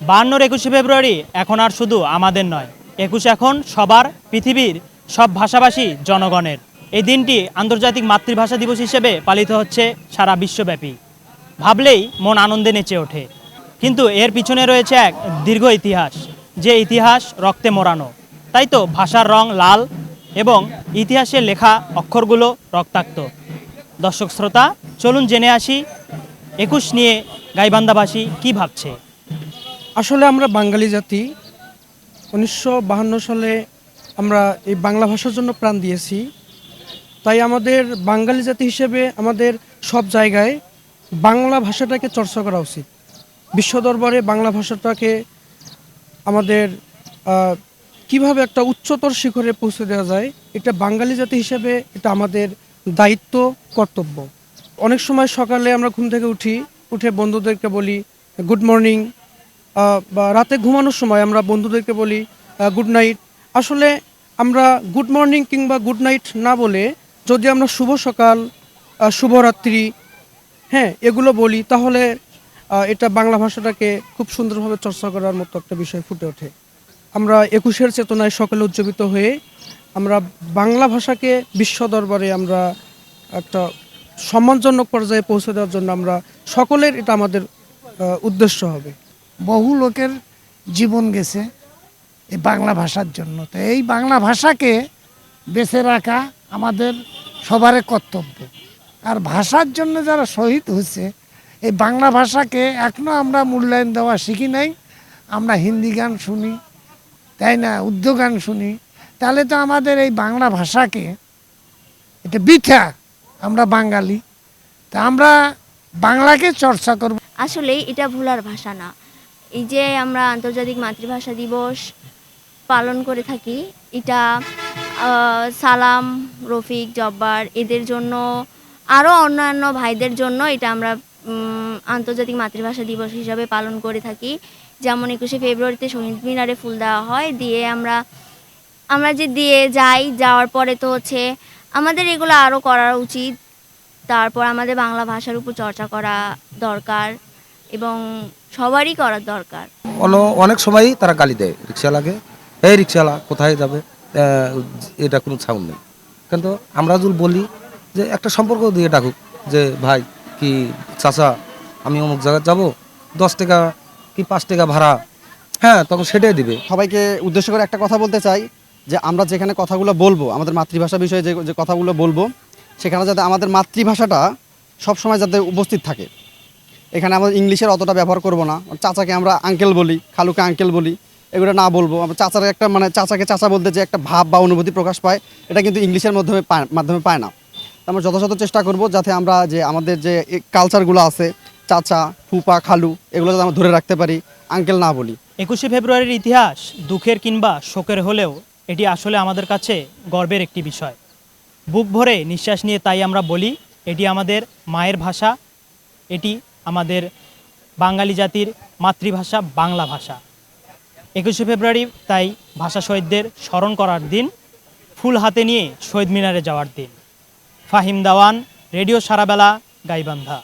বায়ান্নর 21শে ফেব্রুয়ারি এখন আর শুধু আমাদের নয়, 21 এখন সবার, পৃথিবীর সব ভাষাভাষী জনগণের। এই দিনটি আন্তর্জাতিক মাতৃভাষা দিবস হিসেবে পালিত হচ্ছে সারা বিশ্বব্যাপী। ভাবলেই মন আনন্দে নেচে ওঠে, কিন্তু এর পিছনে রয়েছে এক দীর্ঘ ইতিহাস, যে ইতিহাস রক্তে মোড়ানো। তাই তো ভাষার রং লাল এবং ইতিহাসে লেখা অক্ষরগুলো রক্তাক্ত। দর্শক শ্রোতা, চলুন জেনে আসি 21 নিয়ে গাইবান্ধাবাসী কি ভাবছে। আসলে আমরা বাঙালি জাতি 1952 সালে আমরা এই বাংলা ভাষার জন্য প্রাণ দিয়েছি। তাই আমাদের বাঙালি জাতি হিসেবে আমাদের সব জায়গায় বাংলা ভাষাটাকে চর্চা করা উচিত। বিশ্ব দরবারে বাংলা ভাষাটাকে আমাদের কিভাবে একটা উচ্চতর শিখরে পৌঁছে দেওয়া যায়, এটা বাঙালি জাতি হিসেবে এটা আমাদের দায়িত্ব, কর্তব্য। অনেক সময় সকালে আমরা ঘুম থেকে উঠে বন্ধুদেরকে বলি গুড মর্নিং, বা রাতে ঘুমানোর সময় আমরা বন্ধুদেরকে বলি গুড নাইট। আসলে আমরা গুড মর্নিং কিংবা গুড নাইট না বলে যদি আমরা শুভ সকাল, শুভরাত্রি, এগুলো বলি, তাহলে এটা বাংলা ভাষাটাকে খুব সুন্দরভাবে চর্চা করার মতো একটা বিষয় ফুটে ওঠে। আমরা 21-এর চেতনায় সকলে উজ্জীবিত হয়ে আমরা বাংলা ভাষাকে বিশ্ব দরবারে আমরা একটা সম্মানজনক পর্যায়ে পৌঁছে দেওয়ার জন্য আমরা সকলের এটা আমাদের উদ্দেশ্য হবে। বহু লোকের জীবন গেছে এই বাংলা ভাষার জন্য। তো এই বাংলা ভাষাকে বেঁচে রাখা আমাদের সবারই কর্তব্য। আর ভাষার জন্য যারা শহীদ হয়েছে, এই বাংলা ভাষাকে এখনও আমরা মূল্যায়ন দেওয়া শিখি নাই। আমরা হিন্দি গান শুনি, তাই না, উর্দু গান শুনি, তাহলে তো আমাদের এই বাংলা ভাষাকে এটা বৃথা। আমরা বাঙালি, তা আমরা বাংলাকে চর্চা করব। আসলে এটা ভুলার ভাষা না। এই যে আমরা আন্তর্জাতিক মাতৃভাষা দিবস পালন করে থাকি, এটা সালাম, রফিক, জব্বার এদের জন্য, আরও অন্যান্য ভাইদের জন্য এটা আমরা আন্তর্জাতিক মাতৃভাষা দিবস হিসাবে পালন করে থাকি। যেমন 21শে ফেব্রুয়ারিতে শহীদ মিনারে ফুল দেওয়া হয়, দিয়ে আমরা যে দিয়ে যাওয়ার পরে তো হচ্ছে আমাদের এগুলো আরও করা উচিত। তারপর আমাদের বাংলা ভাষার উপর চর্চা করা দরকার এবং সবারই করার দরকার। অনেক সময়ই তারা গালি দেয় রিক্সাওয়ালাকে, এই রিক্সাওয়ালা কোথায় যাবে, এটা কোনো সাউন্ড নেই। কিন্তু আমরা যদি বলি যে একটা সম্পর্ক দিয়ে ডাকুক, যে ভাই কি চাচা আমি অমুক জায়গায় যাব, 10 টাকা কি 5 টাকা ভাড়া, তখন সেটাই দিবে। সবাইকে উদ্দেশ্য করে একটা কথা বলতে চাই, যে আমরা যেখানে কথাগুলো বলবো, আমাদের মাতৃভাষা বিষয়ে যে কথাগুলো বলবো, সেখানে যাতে আমাদের মাতৃভাষাটা সবসময় যাতে উপস্থিত থাকে। এখানে আমরা ইংলিশের অতটা ব্যবহার করব না। চাচাকে আমরা আঙ্কেল বলি, খালুকে আঙ্কেল বলি, এগুলো না বলবো। আমরা চাচার একটা চাচাকে চাচা বলতে যে একটা ভাব বা অনুভূতি প্রকাশ পায়, এটা কিন্তু ইংলিশের মাধ্যমে পায় না। আমরা যথাযথ চেষ্টা করব যাতে আমরা যে আমাদের যে কালচারগুলো আছে, চাচা, ফুপা, খালু, এগুলো যাতে আমরা ধরে রাখতে পারি, আঙ্কেল না বলি। 21শে ফেব্রুয়ারির ইতিহাস দুঃখের কিংবা শোকের হলেও এটি আসলে আমাদের কাছে গর্বের একটি বিষয়। বুক ভরে নিঃশ্বাস নিয়ে তাই আমরা বলি, এটি আমাদের মায়ের ভাষা, এটি আমাদের বাঙালি জাতির মাতৃভাষা, বাংলা ভাষা। 21শে ফেব্রুয়ারি তাই ভাষা শহীদদের স্মরণ করার দিন, ফুল হাতে নিয়ে শহীদ মিনারে যাওয়ার দিন। ফাহিম দাওয়ান, রেডিও সারাবেলা, গাইবান্ধা।